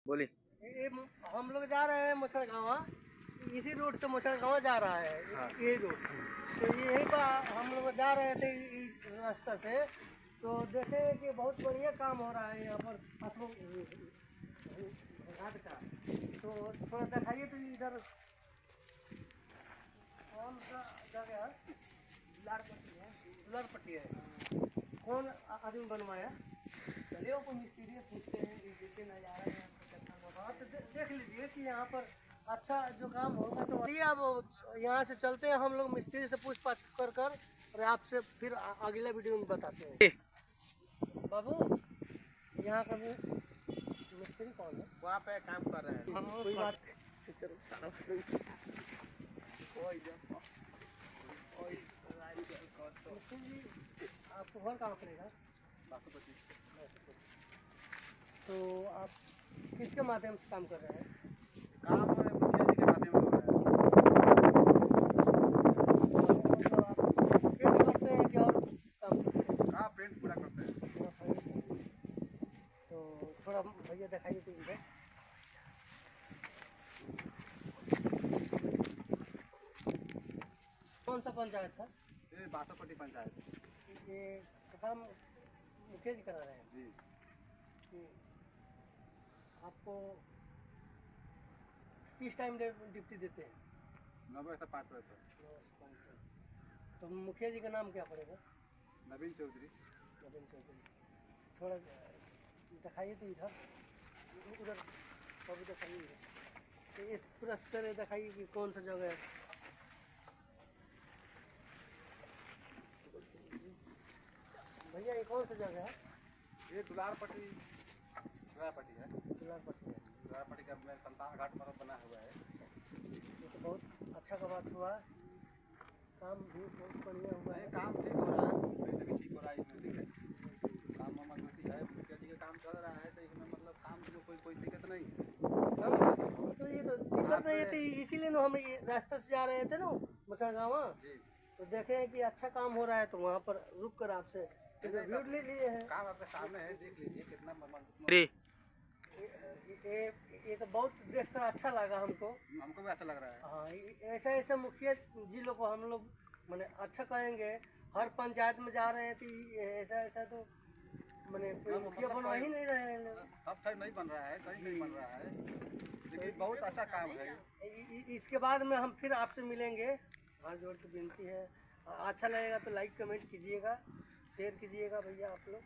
बोली। ये हम लोग जा रहे हैं मुसलगावा, इसी रोड से मुसलगावा जा रहा है। हाँ। ये रोड तो यहीं पर हम लोग जा रहे थे इस रास्ता से, तो देखे कि बहुत बढ़िया काम हो रहा है यहाँ पर घाट का। तो थोड़ा दिखाइए तो इधर कौन सा जगह है? लड़पट्टी है। कौन आदमी बनवाया? चलिए वो मिस्त्री पूछते हैं कि देखे नज़ारा है तो देख लीजिए कि यहाँ पर अच्छा जो काम होगा। तो चलिए अब यहाँ से चलते हैं, हम लोग मिस्त्री से पूछताछ कर और आपसे फिर अगला वीडियो में बताते हैं। बाबू यहाँ का मिस्त्री कौन है? वहाँ पे काम कर रहे हैं। कोई बात आपको घर कहाँ पड़ेगा? तो आप किसके माध्यम से काम कर रहे हैं? काम मुखिया जी के माध्यम से हो रहा है। पेंट करते हैं क्या और काम करते हैं? हाँ, पेंट पूरा करते हैं। तो थोड़ा भैया दिखाइए तो इधर। कौन सा पंचायत था? ये बासोपट्टी पंचायत। ये काम मुखिया जी करा रहे हैं जी। कि आपको किस टाइम ड्यूटी देते हैं? 9 बजे से 5 बजे तक। तो मुखिया जी का नाम क्या पड़ेगा? नवीन चौधरी। नवीन चौधरी। थोड़ा दिखाइए तो इधर उधर कभी दिखाइए। तो ये पूरा सर दिखाइए कि कौन सा जगह है। भैया ये कौन सा जगह है? ये दुलारपट्टी है। दुलारपट्टी है। दुलारपट्टी का में संतान घाट पर बना हुआ है। ये तो बहुत अच्छा का बात हुआ, काम भी बहुत बढ़िया हुआ है। काम ठीक हो रहा है, पेंट भी ठीक हो रहा है इसमें। काम मजबूती है, मुखिया जी का काम चल रहा है, तो इसमें मतलब काम में कोई दिक्कत नहीं। तो ये तो दिक्कत नहीं थी, इसीलिए ना हम रास्ते से जा रहे थे ना मुसलगावा, तो देखे कि अच्छा काम हो रहा है, तो वहाँ पर रुक कर आपसे वीडियो ले लिए हैं। काम आपके सामने है, देख लीजिए कितना ये तो बहुत देखकर अच्छा लगा हमको भी अच्छा लग रहा है। हाँ, ऐसा ऐसा मुखिया जी लोग को हम लोग मैंने अच्छा कहेंगे। हर पंचायत में जा रहे हैं तो ऐसा ऐसा तो मैंने कोई मुखिया बनवा ही नहीं रहे हैं। सब सही नहीं बन रहा है, सही नहीं बन रहा है, लेकिन बहुत अच्छा काम है। इसके बाद में हम फिर आपसे मिलेंगे। हाथ जोड़ के विनती है, अच्छा लगेगा तो लाइक कमेंट कीजिएगा, शेयर कीजिएगा भैया आप लोग।